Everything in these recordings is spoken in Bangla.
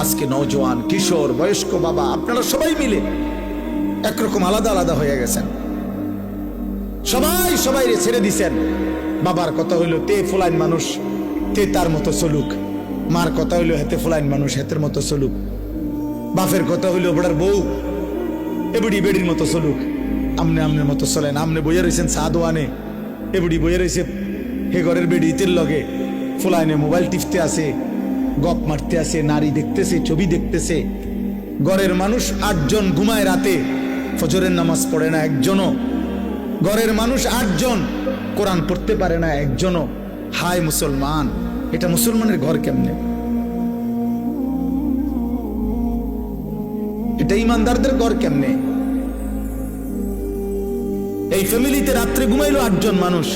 আজকে নওজোয়ান, কিশোর, বয়স্ক, বাবা, আপনারা সবাই মিলে একরকম আলাদা আলাদা হয়ে গেছেন। সবাই ছেড়ে দিছেন। বাবার কথা হইলো তে ফুলাইন মানুষ, তে তার মতো চলুক। মার কথা হইলো হেতে ফুলাইন মানুষ, হেতের মতো চলুক। বাপের কথা হইলো বড়ার বউ এবড়ি বেড়ির মতো চলুক। আমনে আমনের মতো চলেন। আমনে বইয়ে রয়েছেন সাদোয়ানে, এবড়ি বইয়ে রয়েছে হে ঘরের বেড়ি ইতের লগে, ফুলাইনে মোবাইল টিপতে আছে, গপ মারতে আছে, নারী দেখতেছে, ছবি দেখতেছে। ঘরের মানুষ 8 জন ঘুমায় রাতে, ফজরের নামাজ পড়ে না একজনও। ঘরের মানুষ 8 জন কোরআন পড়তে পারে না একজনও। হায় মুসলমান, এটা মুসলমানের ঘর কেমনে? এটা ইমানদারদের ঘর কেমনে? এই ফ্যামিলিতে রাত্রে ঘুমাইলো 8 জন মানুষ,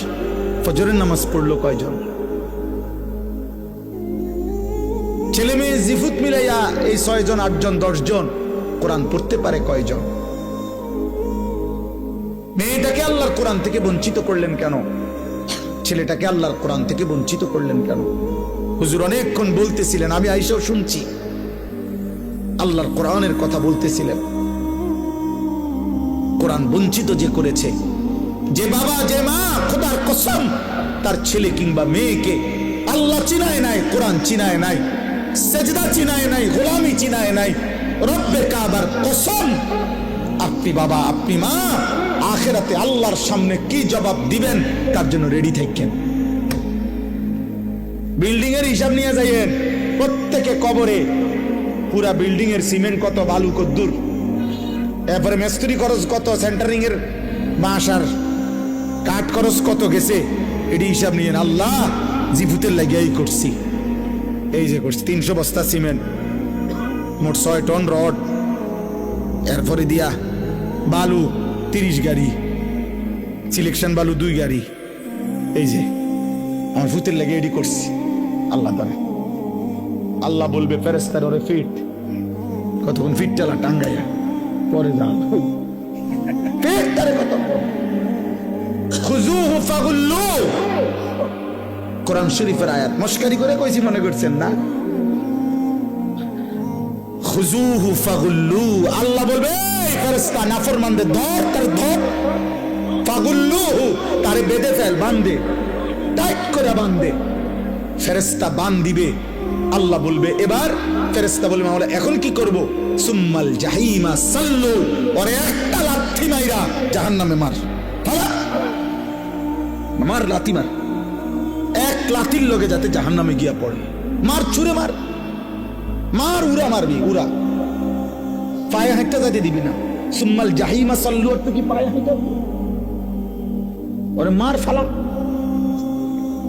ফজরের নামাজ পড়লো কয়জন? ছেলে মেয়ে জিফুত মিলাইয়া এই 6 জন, 8 জন, 10 জন কোরআন পড়তে পারে কয়জন? মেয়েটাকে আল্লাহর কোরআন থেকে বঞ্চিত করলেন কেন? ছেলেটাকে আল্লাহর কোরআন থেকে বঞ্চিত করলেন কেন? হুজুর অনেকক্ষণ বলতেছিলেন, আমি আইসাও শুনছি, আল্লাহর কোরআনের কথা বলতেছিলেন। কোরআন বঞ্চিত যে করেছে, যে বাবা, যে মা, খোদার কসম তার ছেলে কিংবা মেয়েকে আল্লাহ চিনায় নাই, কোরআন চিনায় নাই, সেজদা চিনায় নাই, গোলামি চিনায় নাই, রব্বে কাবার কসম, আপনি বাবা, আপনি মা আখিরাতে আল্লাহর সামনে কি জবাব দিবেন তার জন্য রেডি থাকেন। বিল্ডিং এর হিসাব নিয়ে যাইয়েন প্রত্যেকে কবরে। পুরা বিল্ডিং এর সিমেন্ট কত, বালু কদ্দুর, এরপরে মিস্ত্রি খরচ কত, সেন্টারিং এর বাঁশ আর কাঠ খরচ কত গেছে, এটি হিসাব নিয়েন। আল্লাহ জিফুতের লাগিয়াই করছি, এই যে করছি 300 বস্তা সিমেন্ট, মোট 6 টন রড, এরপরে দিয়া বালু 30 গাড়ি, সিলেকশন বালু 2 গাড়ি, এই যে আমার ফুতের লাগে এটি করছি। আল্লাহ তাআলা, আল্লাহ বলবে ফেরেশতার ওরে ফিট, কতক্ষণ ফিট টালা টাঙ্গাইয়া পরে যান ফিট তারে কত খুজুহু ফাগুল্লু। কোরআন শরীফের আয়াত মস্কারি করে কইছি মনে করছেন না? খুজুহু ফাগুল্লু, আল্লাহ বলবে ফেরেশতা নাফরমানদের ধর, তার ধর, ফাগুল্লুহু তারে বেঁধে ফেল, বাঁধে, টাইট করে বাঁধে। ফেরেশতা বাঁধ দিবে, আল্লাহ বলবে এবার, ফেরেশতা বলবে মাওলা এখন কি করব? সুম্মাল জাহিমা সাল্লু, ওরে একটা লাথি মাইরা জাহান্নামে মার, মার লাথি মার, এক লাথির লগে যাতে জাহান্নামে গিয়া পড়ে, মার, ছুঁড়ে মার, মার, উড়া মারবি, উড়া, পায়ে হাঁটতে যাইতে দিবি না। সুম্মাল জাহিমা সাল্লু, আর তো কি পায়ে হাঁটতে ওরে মার, ফালা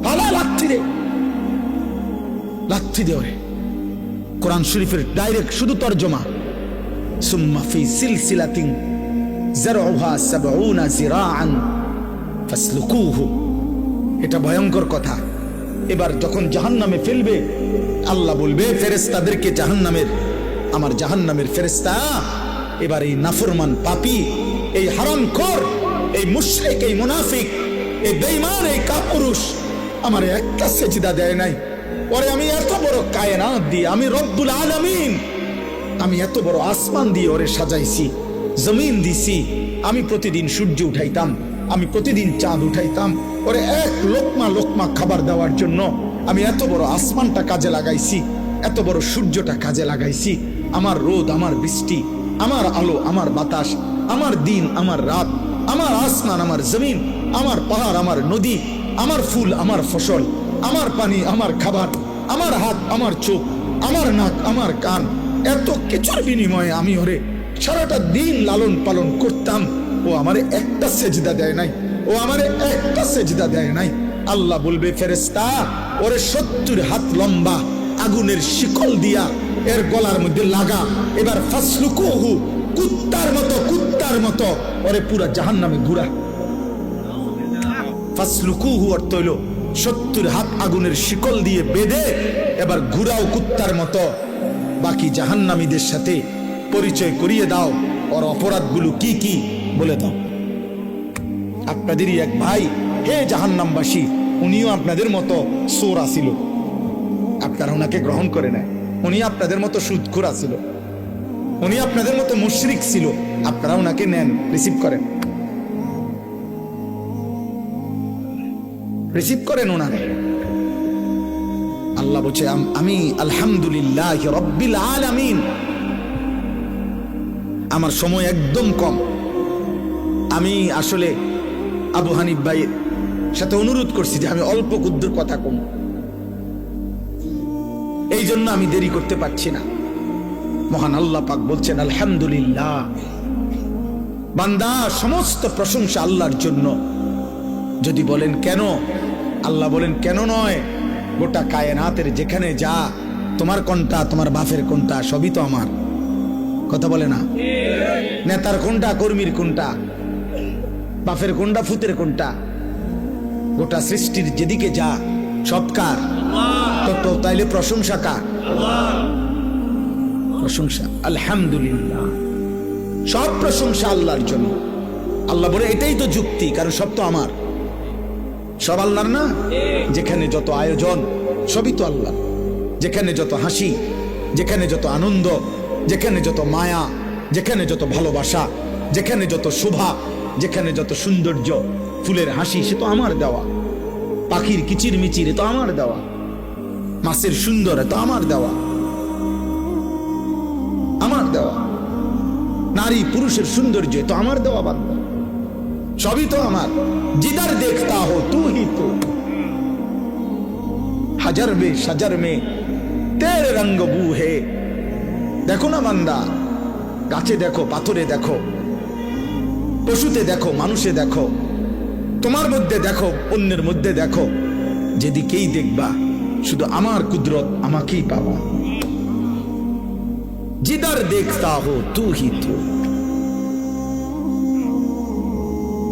ফালা, লাথি দে, লাথি দে ওরে। কোরআন শরীফের ডাইরেক্ট শুধু তরজমা, সুম্মা ফি সিলসিলাতিন যারউহা 70 জিরাআন ফাসলুকুহু, এটা ভয়ঙ্কর কথা। এবার যখন জাহান্নামে ফেলবে, আল্লাহ বলবে ফেরেশতাদেরকে, জাহান্নামের, আমার জাহান্নামের ফেরেশতা, এবার এই নাফরমান পাপী, এই হারামখোর, এই মুশরিক, এই মুনাফিক, এই বেঈমান, এই কাপুরুষ আমার একটা সেজদা দেয় নাই, ওরে আমি এত বড় কায়নাত দিয়ে, আমি রব্বুল আলামিন, আমি এত বড় আসমান দিয়ে ওরে সাজাইছি, জমিন দিছি, আমি প্রতিদিন সূর্য উঠাইতাম, আমি প্রতিদিন চাঁদ উঠাইতাম, ওরে এক লোকমা লোকমা খাবার দেওয়ার জন্য আমি এত বড় আসমানটা কাজে লাগাইছি, এত বড় সূর্যটা কাজে লাগাইছি, আমার রোদ, আমার বৃষ্টি, আমার আলো, আমার বাতাস, আমার দিন, আমার রাত, আমার আসমান, আমার জমিন, আমার পাহাড়, আমার নদী, আমার ফুল, আমার ফসল, আমার পানি, আমার খাবার, আমার হাত, আমার চোখ, আমার নাক, আমার কান, এত কিছুর বিনিময়ে আমি ওরে সারাটা দিন লালন পালন করতাম, ও আমারে একটা সেজদা দেয় নাই, ও আমারে একটা সেজদা দেয় নাই। আল্লাহ বলবে ফেরেশতা ওরে 70 হাত লম্বা আগুনের শিকল দিয়া এর গলার মধ্যে লাগা, এবার ফাসলুকুহু, কুত্তার মতো, কুত্তার মতো ওরে পুরা জাহান্নামে ঘুরা। ফাসলুকুহু অর্থ হইল 70 হাত আগুনের শিকল দিয়ে বেঁধে এবার ঘুরাও কুত্তার মতো। বাকি জাহান্নামীদের সাথে পরিচয় করিয়ে দাও, ওর অপরাধগুলো কি কি বলে দাও। আপনাদেরই এক ভাই, হে জাহান্নামবাসী, উনিও আপনাদের মতো চোর আসিল, আপনারা ওনাকে গ্রহণ করে নেয়, উনি আপনাদের মতো সুদখোর ছিল, উনি আপনাদের মতো মুশরিক ছিল, আপনারা ওনাকে নেন, রিসিভ করেন, রিসিভ করেন ওনারে। আল্লাহ বলছে আমি আলহামদুলিল্লাহ রাব্বিল আলামিন। আমার সময় একদম কম, আমি আসলে আবু হানিফ ভাইয়ের সাথে অনুরোধ করছি যে আমি অল্প কুদ্দুর কথা কম, এই জন্য আমি দেরি করতে পারছি না। মহান আল্লাহ পাক বলছেন আলহামদুলিল্লাহ। বান্দা সমস্ত প্রশংসা আল্লাহর জন্য। যদি বলেন কেন, আল্লাহ বলেন কেন নয়, গোটা কায়নাতের যেখানে যা, তোমার কোনটা, তোমার বাপের কোনটা, সবই তো আমার। কথা বলে না? নেতার কোনটা, কর্মীর কোনটা, বাপের কোনটা, ফুতের কোনটা, গোটা সৃষ্টির যেদিকে যা সব কার? তো তাইলে প্রশংসা কার? প্রশংসা আলহামদুলিল্লাহ, সব প্রশংসা আল্লাহর জন্য। আল্লাহ বলে এটাই তো যুক্তি, কারণ সব তো আমার, সব আল্লাহর না। যেখানে যত আয়োজন সবই তো আল্লাহ, যেখানে যত হাসি, যেখানে যত আনন্দ, যেখানে যত মায়া, যেখানে যত ভালোবাসা, যেখানে যত শোভা, যেখানে যত সৌন্দর্য, ফুলের হাসি, সে তো আমার দেওয়া। পাখির কিচির মিচির, এ তো আমার দেওয়া। মাছের সুন্দর, এ তো আমার দেওয়া, আমার দেওয়া। নারী পুরুষের সৌন্দর্য, এ তো আমার দেওয়া বান্দা, সবই তো আমার। জিদার দেখতা হো তু হি তো, হাজার মে সাজার মে তেরে রঙ্গ বু হে। দেখো না বান্দা, গাছে দেখো, পাথরে দেখো, পশুতে দেখো, মানুষে দেখো, তোমার মধ্যে দেখো, অন্যের মধ্যে দেখো, যেদিকেই দেখবা শুধু আমার কুদরত, আমাকেই পাবা। জিদার দেখতা হো তু হি তো,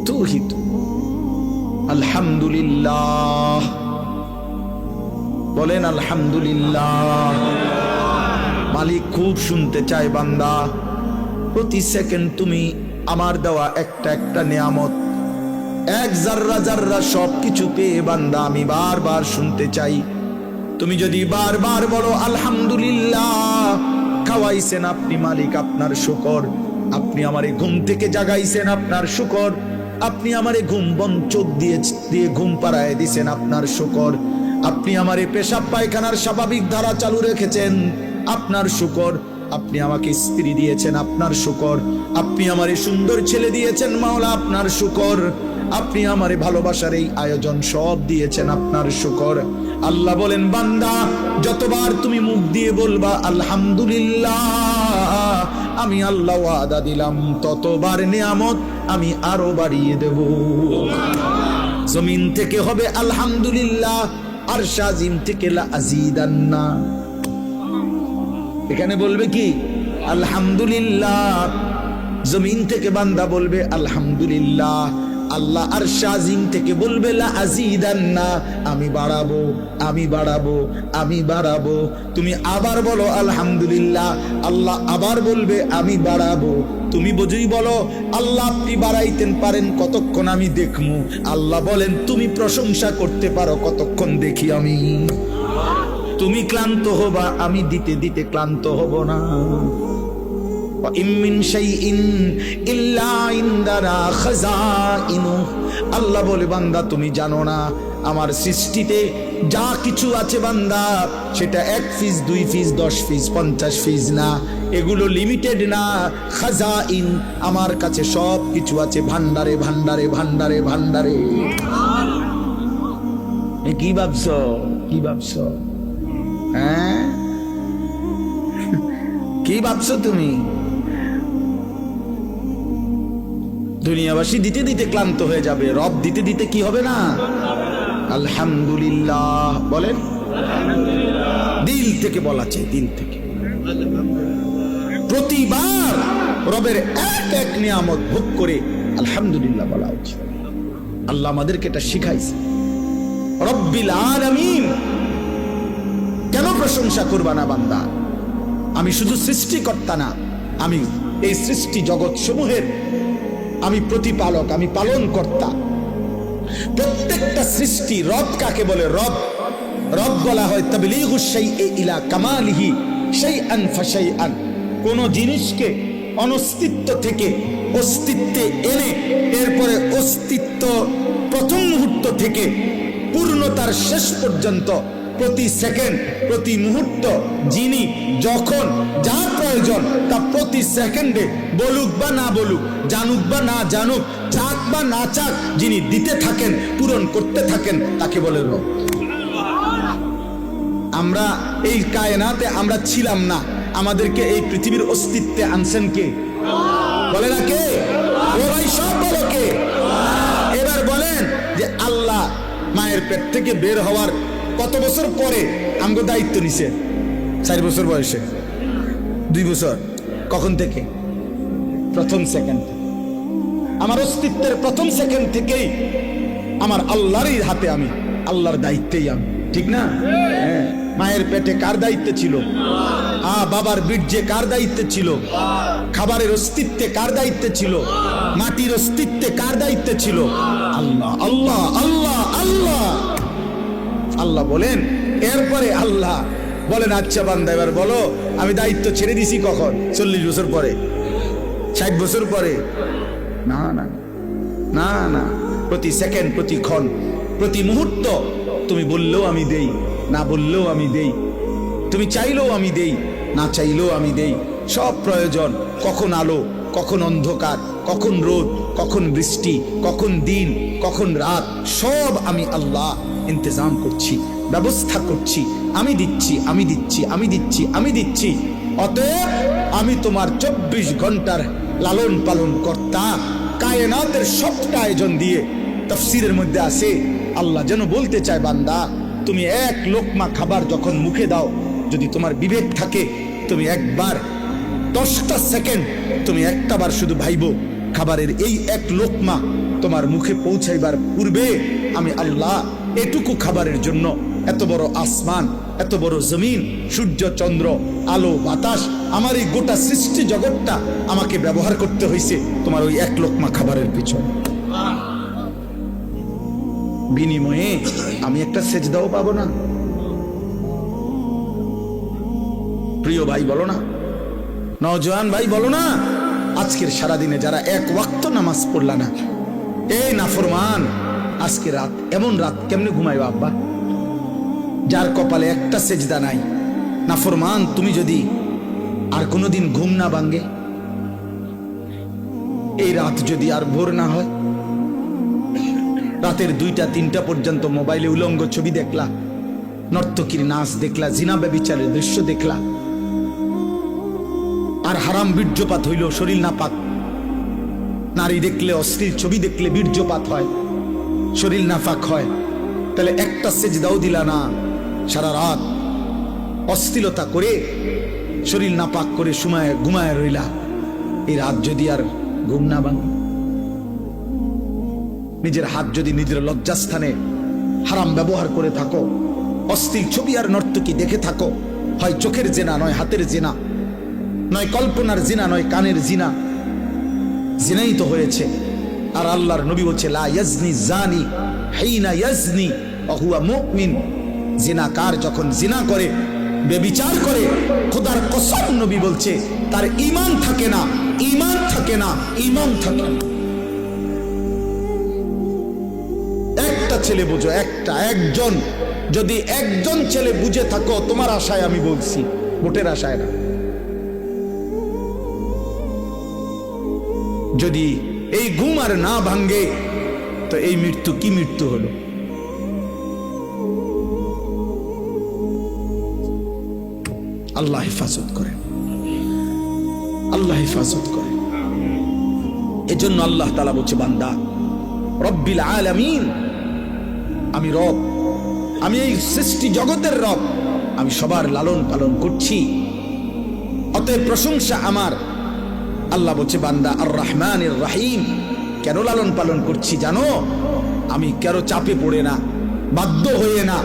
তু হি তো। আলহামদুলিল্লাহ বলেন, আলহামদুলিল্লাহ। মালিক খুব শুনতে চায় বান্দা, প্রতি সেকেন্ড তুমি আমার দেওয়া একটা একটা নিয়ামত, এক জাররা জাররা সবকিছু পেয়ে বান্দা আমি বারবার শুনতে চাই। তুমি যদি বারবার বলো আলহামদুলিল্লাহ, খাওয়াইছেন আপনি মালিক, আপনার শুকর। আপনি আমারে ঘুম থেকে জাগাইছেন, আপনার শুকর। আপনি আমারে ঘুম বন্ধ চোখ দিয়ে ঘুম পাড়ায় দিছেন, আপনার শুকর। আপনি আমারে পেশাব পায়খানার স্বাভাবিক ধারা চালু রেখেছেন, আপনার শুকর। আপনি আমাকে স্ত্রী দিয়েছেন, আপনার শুকর। আপনি আমারে সুন্দর ছেলে দিয়েছেন মাওলা, আপনার শুকর। আপনি আমারে ভালোবাসার এই আয়োজন সব দিয়েছেন, আপনার শুকর। আল্লাহ বলেন বান্দা, যতবার তুমি মুখ দিয়ে বলবা আলহামদুলিল্লাহ, আমি আল্লাহ ওয়াদা দিলাম ততবার নিয়ামত আমি আরো বাড়িয়ে দেব। জমিন থেকে হবে আলহামদুলিল্লাহ, আরশ আজিম থেকে লা আযীদান্না। এখানে বলবে কি আলহামদুলিল্লাহ, জমিন থেকে বান্দা বলবে আলহামদুলিল্লাহ, আল্লাহ আরশ আজিম থেকে বলবে লা আযীদান্না, আমি বাড়াবো, আমি বাড়াবো, আমি বাড়াবো। তুমি আবার বলো আলহামদুলিল্লাহ, আল্লাহ আবার বলবে আমি বাড়াবো। তুমি বুঝি বলো আল্লাহ আপনি বাড়াইতেন পারেন কতক্ষণ আমি দেখমু। আল্লাহ বলেন তুমি প্রশংসা করতে পারো কতক্ষণ দেখি আমি। তুমি ক্লান্ত হবা, আমি দিতে দিতে ক্লান্ত হব না। আল্লাহ বলে বান্দা তুমি জানো না আমার সৃষ্টিতে যা কিছু আছে বান্দা, সেটা 1 পিস 2 পিস 10 পিস 50 পিস না, এগুলো লিমিটেড না। খাজাইন, আমার কাছে সব কিছু আছে ভান্ডারে ভান্ডারে ভান্ডারে ভান্ডারে। কি ভাবছো, কি ভাবছো, হ্যাঁ কি ভাবছো তুমি? দুনিয়াবাসী দিতে দিতে ক্লান্ত হয়ে যাবে, রব দিতে দিতে কি হবে না? আলহামদুলিল্লাহ বলেন, দিল থেকে বলা চাই, দিল থেকে। প্রতিবার রবের এক এক নিয়ামত ভোগ করে আলহামদুলিল্লাহ বলা উচিত। আল্লাহ আমাদেরকে এটা শিখাইছে। রব্বিল আলামিন, কেন প্রশংসা করবা না বান্দা? আমি শুধু সৃষ্টিকর্তা না, আমি এই সৃষ্টি জগৎ সমূহের আমি প্রতিপালক, আমি পালন কর্তা। প্রত্যেকটা সৃষ্টি রব কাকে বলে? রব, রব বলা হয় তাবলীগুশ শাইই ইলা কামালিহি, শাইআন ফাশাইআন, কোন জিনিসকে অনস্তিত্ব থেকে অস্তিত্বে এনে এরপরে অস্তিত্ব প্রথম মুহূর্ত থেকে পূর্ণতার শেষ পর্যন্ত প্রতি সেকেন্ড প্রতি মুহূর্ত যিনি যখন যা প্রয়োজন তা প্রতি সেকেন্ডে বলুক বা না বলুক, জানুক বা না জানুক, চাক বা না চাক, যিনি দিতে থাকেন পূরণ করতে থাকেন তাকে বলে রব। আমরা এই কায়নাতে আমরা ছিলাম না, আমাদেরকে এই পৃথিবীর অস্তিত্বে আনছেন কে? বলে না কে? ও ভাই সব বলো কে? এবার বলেন যে আল্লাহ মায়ের পেট থেকে বের হওয়ার কত বছর পরে আমগো দায়িত্ব নিছে? 4 বছর বয়সে, 2 বছর, কখন থেকে? প্রথম সেকেন্ড। আমার অস্তিত্বের প্রথম সেকেন্ড থেকেই আমার আল্লাহরই হাতে, আমি আল্লাহর দায়িত্বেই আমি, ঠিক না? হ্যাঁ। মায়ের পেটে কার দায়িত্বে ছিল? বাবার বীর্যে কার দায়িত্বে ছিল? খাবারের অস্তিত্বে কার দায়িত্বে ছিল? মাটির অস্তিত্বে কার দায়িত্বে ছিল? আল্লাহ আল্লাহ আল্লাহ আল্লাহ আল্লাহ বলেন। এরপরে আল্লাহ বলেন, আচ্ছা বান্দা এবার বলো আমি দায়িত্ব ছেড়ে দিছি কখন? 40 বছর পরে, 60 বছর পরে? না না না না, প্রতি সেকেন্ড, প্রতি ক্ষণ, প্রতি মুহূর্ত তুমি বললেও আমি দেই, না বললেও আমি দেই, তুমি চাইলেও আমি দেই, না চাইলেও আমি দেই। সব প্রয়োজন, কখন আলো, কখন অন্ধকার, কখন রোদ, কখন বৃষ্টি, কখন দিন, কখন রাত, সব আমি আল্লাহ ইন্তজাম করছি, ব্যবস্থা করছি, আমি দিচ্ছি আমি দিচ্ছি আমি দিচ্ছি আমি দিচ্ছি। অতএব আমি তোমার 24 ঘন্টার লালন পালন কর্তা। কায়নাতের সবটা আয়োজন দিয়ে তাফসীরের মধ্যে আছে আল্লাহ যেন বলতে চায়, বান্দা তুমি এক লোকমা খাবার যখন মুখে দাও, যদি তোমার বিবেক থাকে তুমি একবার 10টা সেকেন্ড তুমি একটাবার শুধু ভাইবো খাবারের এই এক লোকমা তোমার মুখে পৌঁছাইবার পূর্বে আমি আল্লাহ এটুকু খাবারের জন্য এত বড় আসমান, এত বড় জমিন, সূর্য চন্দ্র, আলো বাতাস, আমার এই গোটা সৃষ্টি জগৎটা আমাকে ব্যবহার করতে হয়েছে তোমার ওই এক লোকমা খাবারের পিছনে। বিনিময়ে আমি একটা সেজদাও পাবো না? প্রিয় ভাই বলো না, নওজোয়ান ভাই বলো না, আজকের সারাদিনে যারা এক ওয়াক্ত নামাজ পড়লা না, এই নাফরমান, আজকে রাত, এমন রাত কেমনে ঘুমাইবা আব্বা? যার কপালে একটা সেজদা নাই, নাফরমান, তুমি যদি আর কোনোদিন ঘুম না ভাঙ্গে, এই রাত যদি আর ভোর না হয়, রাতের 2টা 3টা পর্যন্ত মোবাইলে উলঙ্গ ছবি দেখলা, নর্তকীর নাচ দেখলা, জিনা ব্যভিচারের দৃশ্য দেখলা, আর হারাম বীর্যপাত হইল, শরীর নাপাক, নারী দেখলে, অশ্লীল ছবি দেখলে বীর্যপাত হয়, শরীর নাপাক হয়, তাহলে একটা সেজদাও দিলা না, সারা রাত অশ্লীলতা করে শরীর নাপাক করে সময় ঘুমায় রইলা, এই রাত যদি আর ঘুম না ভাঙে, নিজের হাত যদি নিজের লজ্জাস্থানে হারাম ব্যবহার করে থাকো, অশ্লীল ছবি আর নর্তকী দেখে থাকো, হয় চোখের জেনা, নয় হাতের জেনা, নয় কল্পনার জিনা, নয় কানের জিনা, জিনাই তো হয়েছে। আর আল্লাহর নবী বলছে, লা ইয়াজনি জানি হিনা ইয়াজনি ওয়া হুয়া মুমিন। জিনাকার যখন জিনা করে, বেবিচার করে, খোদার কসম নবী বলছে তার ঈমান থাকে না, ঈমান থাকে না, ঈমান থাকে না। একটা ছেলে বুঝো, একজন, যদি একজন ছেলে বুঝে থাকো, তোমার আশায় আমি বলছি, ভোটের আশায় না। যদি এই ঘুম আর না ভাঙ্গে, তো এই মৃত্যু কি মৃত্যু হলো? আল্লাহ হেফাজত করে, আল্লাহ হেফাজত করে। এজন্য আল্লাহ তাআলা বলছে, বান্দা রব্বিল আলামিন, আমি রব, আমি এই সৃষ্টি জগতের রব, আমি সবার লালন পালন করছি, অতএব প্রশংসা আমার। আল্লাহ বলছে, বান্দা আর রহমানির রহিম, কেন লালন পালন করছি জানো? আমি কারো চাপে পড়ে না, বাধ্য হয়ে না,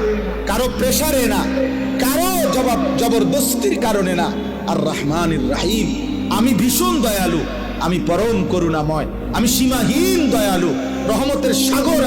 কারো প্রেসারে না, কারো জবরদস্তির কারণে না। আর রহমানির রহিম, আমি ভীষণ দয়ালু, আমি পরম করুণাময়, আমি সীমাহীন দয়ালু, রহমতের সাগর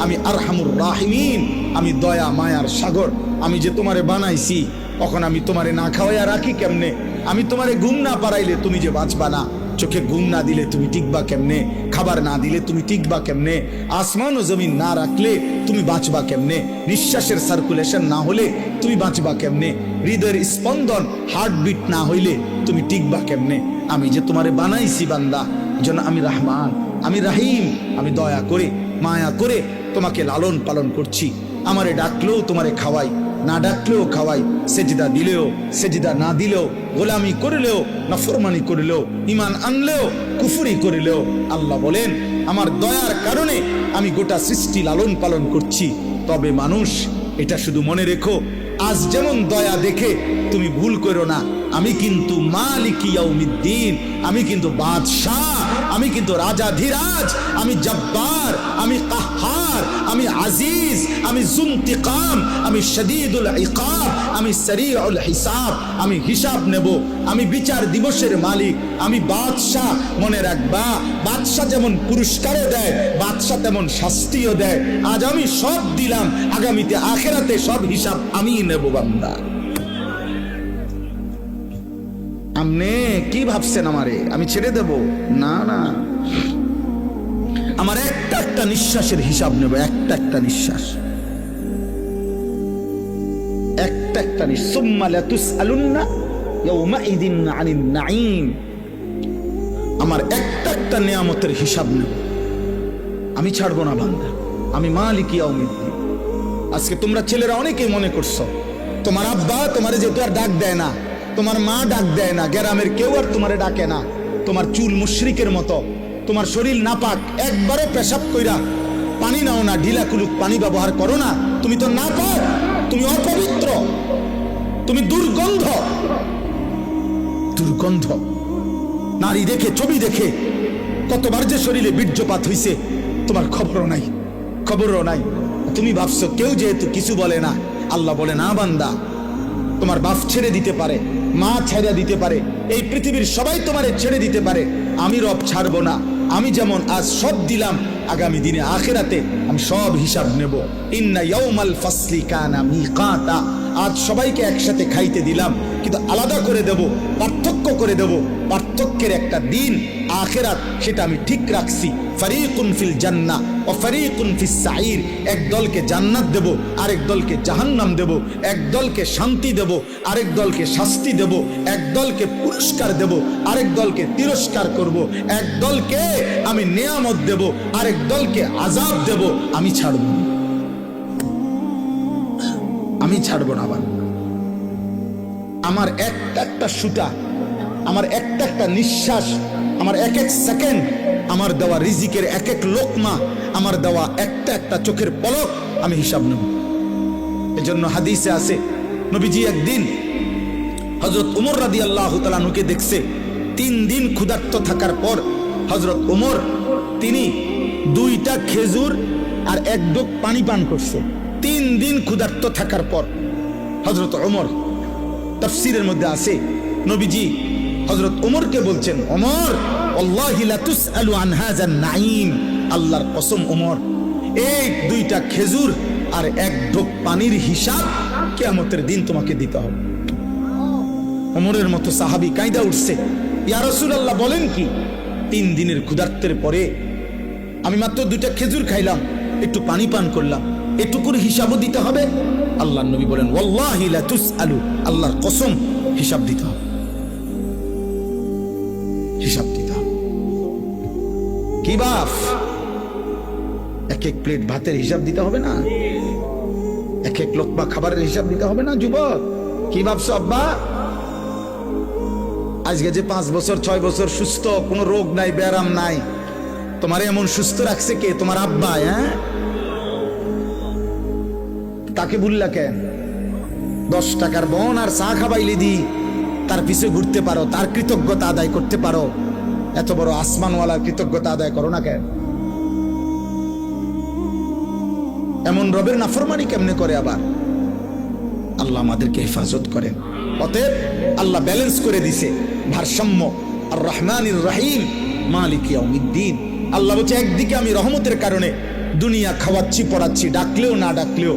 আমি আরহামুর রাহিমিন, আমি দয়া মায়ার সাগর। আমি যে তোমারে বানাইছি, তখন আমি তোমারে না খাওয়াইয়া রাখি কেমনে? আমি তোমারে ঘুম না পারাইলে তুমি যে বাঁচবা না, চোখে ঘুম না দিলে তুমি টিকবা কেমনে? খাবার না দিলে তুমি টিকবা কেমনে? আসমান ও জমিন না রাখলে তুমি বাঁচবা কেমনে? নিঃশ্বাসের সার্কুলেশন না হলে তুমি বাঁচবা কেমনে? হৃদয়ের স্পন্দন হার্টবিট না হইলে তুমি টিকবা কেমনে? আমি যে তোমারে বানাইছি বান্দা, যেন আমি রহমান, আমি রাহিম, আমি দয়া করে মায়া করে তোমাকে লালন পালন করছি। আমারে ডাকলেও তোমারে খাওয়াই, না ডাকলেও খাওয়াই, সেজদা দিলেও সেজদা না দিলেও, গোলামি করিলেও নাফরমানি করিলেও, ঈমান আনলেও কুফরি করিলেও, আল্লাহ বলেন আমার দয়ার কারণে আমি গোটা সৃষ্টি লালন পালন করছি। তবে মানুষ এটা শুধু মনে রেখো, আজ যেমন দয়া দেখে তুমি ভুল করো না, আমি কিন্তু মালিক ইয়াউমিদ্দিন, আমি কিন্তু বাদশাহ, আমি কিন্তু রাজাধিরাজ, আমি জব্বার, আমি কাহ্হার, আমি আজিজ, আমি যুনতিকাম, আমি শদীদুল ইকাব, আমি সরিউল হিসাব, আমি হিসাব নেব, আমি বিচার দিবসের মালিক, আমি বাদশাহ। মনে রাখবা, বাদশাহ যেমন পুরস্কারও দেয়, বাদশাহ তেমন শাস্তিও দেয়। আজ আমি সব দিলাম, আগামীতে আখেরাতে সব হিসাব আমিই নেব বান্দা। আমনে কি ভাবছেন আমারে আমি ছেড়ে দেব? না না, আমার একটা একটা নিঃশ্বাসের হিসাব নেব, একটা একটা নিঃশ্বাস, একটা একটা নিঃশ্বাস। সুম্মা লাতুসআলুন্না ইয়াউমাইযিন আনিন নাঈম, আমার একটা একটা নিয়ামতের হিসাব নেব, আমি ছাড়বো না বান্দা, আমি মালিক ইয়াউমিদ্দিন। আজকে তোমরা ছেলেরা অনেকেই মনে করছো তোমার আব্বা তোমারে যেহেতু আর ডাক দেয় না, তোমার মা ডাক দেয় না, গ্রামের কেউ আর তোমারে ডাকে না, তোমার চুল মুশরিকের মতো, তোমার শরীর নাপাক, একবারও পেশাব কইরা পানি নাও না, ঢিলা কুলুক পানি ব্যবহার করো না, তুমি তো নাপাক, তুমি অপবিত্র, তুমি দুর্গন্ধ। দুর্গন্ধ নারী দেখে, ছবি দেখে কতবার যে শরীরে বীর্যপাত হইছে তোমার খবরও নাই, খবরও নাই। তুমি ভাবছো কেউ যেহেতু কিছু বলে না, আল্লাহ বলে না বান্দা, তোমার বাপ ছেড়ে দিতে পারে, মা ছেড়ে দিতে পারে, এই পৃথিবীর সবাই তোমারে ছেড়ে দিতে পারে, আমি রব ছাড়বো না। আমি যেমন আজ সব দিলাম, আগামী দিনে আখিরাতে আমি সব হিসাব নেব। ইন্না ইয়াউমাল ফাসলি কানা মিকাতা, আজ সবাইকে একসাথে খাইতে দিলাম, কিন্তু আলাদা করে দেব, পার্থক্য করে দেব। পার্থক্যের একটা দিন আখিরাত, সেটা আমি ঠিক রাখছি। ফারিকুন ফিল জান্নাহ ওয়া ফারিকুন ফিস সাঈর, এক দলকে জান্নাত দেব, আরেক দলকে জাহান্নাম দেব, এক দলকে শান্তি দেব, আরেক দলকে শাস্তি দেব, এক দলকে পুরস্কার দেব, আরেক দলকে তিরস্কার করব, এক দলকে আমি নিয়ামত দেব, আরেক দলকে আযাব দেব। আমি ছাড়ব না, আমি ছাড়ব না বান্দা। আমার একটা একটা সুতা, আমার একটা একটা নিঃশ্বাস, আমার এক এক সেকেন্ড, আমার দেওয়া রিজিকের এক এক লোকমা, আমার দেওয়া একটা একটা চোখের পলক আমি হিসাব নেব। এজন্য হাদিসে আছে, নবীজি একদিন হযরত ওমর রাদিয়াল্লাহু তাআলা আনহুকে দেখছে 3 দিন ক্ষুধার্ত থাকার পর হযরত ওমর তিনি 2টা খেজুর আর 1 ডোক পানি পান করছে। 3 দিন ক্ষুধার্ত থাকার পর হযরত ওমর, তাফসীরের মধ্যে আছে নবীজি হযরত ওমরকে বলছেন, ওমর আল্লাহি লা তুসআলু আন হাযান নাঈম, আল্লাহর কসম ওমর, এই 2টা খেজুর আর 1 ঢোক পানির হিসাব কিয়ামতের দিন তোমাকে দিতে হবে। ওমরের মতো সাহাবী কাঁইদা উঠছে, ইয়া রাসূলুল্লাহ বলেন কি, 3 দিনের ক্ষুধার্তের পরে আমি মাত্র 2টা খেজুর খাইলাম, একটু পানি পান করলাম, এটুকুর হিসাবও দিতে হবে? আল্লাহর নবী বলেন, ওয়াল্লাহি লা তুসআলু, আল্লাহর কসম হিসাব দিতে হবে, হিসাব দিতে হবে। কি বাপ, এক এক প্লেট ভাতের হিসাব দিতে হবে না? এক এক লোকমা খাবারের হিসাব দিতে হবে না? যুবক কি ভাবছো আব্বা? আজকে যে 5 বছর 6 বছর সুস্থ, কোনো রোগ নাই, ব্যারাম নাই, তোমার এমন সুস্থ রাখছে কে? তোমার আব্বা। হ্যাঁ, তাকে ভুললা কেন? 10 টাকার বন আর চা খাবাইলে দি তার পিছে ঘুরতে পারো, তার কৃতজ্ঞতা আদায় করতে পারো, এত বড় আসমানওয়ালার কৃতজ্ঞতা আদায় করো না কেন? এমন রবের নাফরমানি কেমনে করে আবার? আল্লাহ আমাদেরকে হেফাজত করেন। অতএব আল্লাহ ব্যালেন্স করে দিছে ভারসাম্য। আর রহমানির রহিম মালিক ইয়াউমিদ্দিন, আল্লাহ বলছে একদিকে আমি রহমতের কারণে দুনিয়া খাওয়াচ্ছি, পড়াচ্ছি, ডাকলেও না ডাকলেও,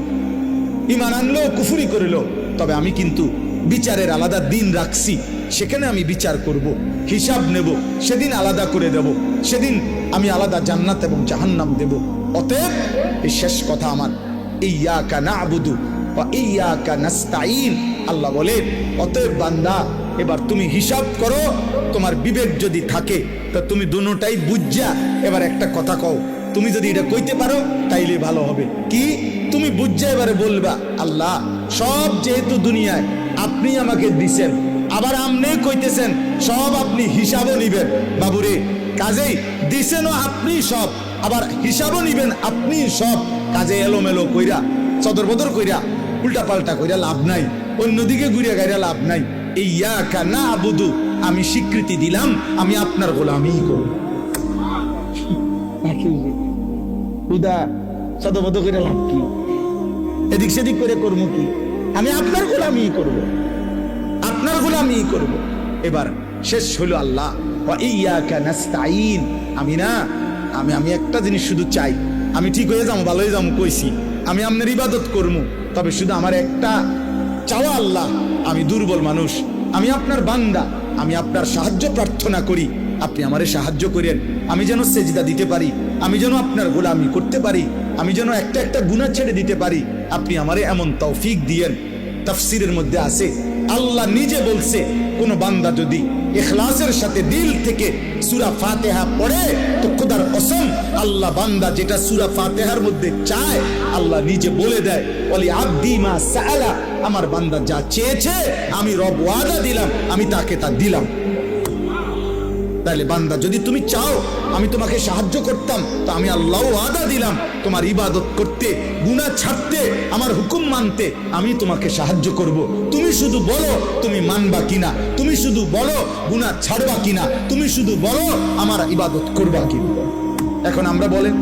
ঈমান আনলেও কুফরি করিল, তবে আমি কিন্তু বিচারের আলাদা দিন রাখছি, সেখানে আমি বিচার করব, হিসাব নেব, সেদিন আলাদা করে দেব, সেদিন আমি আলাদা জান্নাত এবং জাহান্নাম দেব। অতএব এই শেষ কথা আমার, ইয়্যাকা না'বুদু ওয়া ইয়্যাকা নাস্তাঈন। আল্লাহ বলেন, অতএব বান্দা এবার তুমি হিসাব করো, তোমার বিবেক যদি থাকে তো তুমি দুটোটাই বুঝা এবার একটা কথা কও। তুমি যদি এটা কইতে পারো তাইলে ভালো হবে। কি? তুমি বুঝা এবারে বলবা, আল্লাহ সব যেহেতু দুনিয়ায় আপনি আমাকে দিছেন, আবার আপনি কইতেছেন সব আপনি হিসাবও নিবেন বাবুরে, কাজেই দিছেনও আপনি সব, আবার হিসাবও নিবেন আপনি সব। কাজে এলোমেলো কইরা সদর বদর কইরা উল্টা পাল্টা কইরা লাভ নাই, অন্যদিকে ঘুরে গাইরা লাভ নাই। ইয়্যাকা না'বুদু, আমি স্বীকৃতি দিলাম আমি আপনার গোলামিই করব। খুদা সদর বদর কইরা লাভ কি? এদিক সেদিক করে করবো কি? আমি আপনার গোলামিই করব, আপনার গোলামিই করব। এবার শেষ হলো আল্লাহ ওয়া ইয়্যাকা নাস্তাঈন। আমি না আমি একটা জিনিস শুধু চাই, আমি ঠিক হয়ে যাবো, ভালো হয়ে যাবো কইছি, আমি আপনার ইবাদত করবো, তবে শুধু আমার একটা চাওয়া, আল্লাহ আমি দুর্বল মানুষ, আমি আপনার বান্দা, আমি আপনার সাহায্য প্রার্থনা করি, আপনি আমারে সাহায্য করেন, আমি যেন সেজদা দিতে পারি, আমি যেন আপনার গোলামি করতে পারি, আমি যেন একটা একটা গুনাহ ছেড়ে দিতে পারি, আপনি আমারে এমন তৌফিক দিয়েন। তাফসীরের মধ্যে আছে, আল্লাহ নিজে বলছে, কোন বান্দা যদি ইখলাসের সাথে দিল থেকে সূরা ফাতিহা পড়ে তো খোদার কসম আল্লাহ বান্দা যেটা সূরা ফাতিহার মধ্যে চায় আল্লাহ নিজে বলে দেয়, ওয়ালি আবদি মা সাআলা, আমার বান্দা যা চেয়েছে আমি রব ওয়াদা দিলাম, আমি তাকে তা দিলাম। তাহলে বান্দা যদি তুমি চাও আমি তোমাকে সাহায্য করতাম, তো আমি আল্লাহ ওয়াদা দিলাম তোমার ইবাদত করতে, গুনাহ ছাড়তে, আমার হুকুম মানতে আমি তোমাকে সাহায্য করব। তুমি শুধু বলো তুমি মানবা কিনা, তুমি শুধু বলো গুনাহ ছাড়বা কিনা, তুমি শুধু বলো আমার ইবাদত করবা কিনা। এখন আমরা বলেন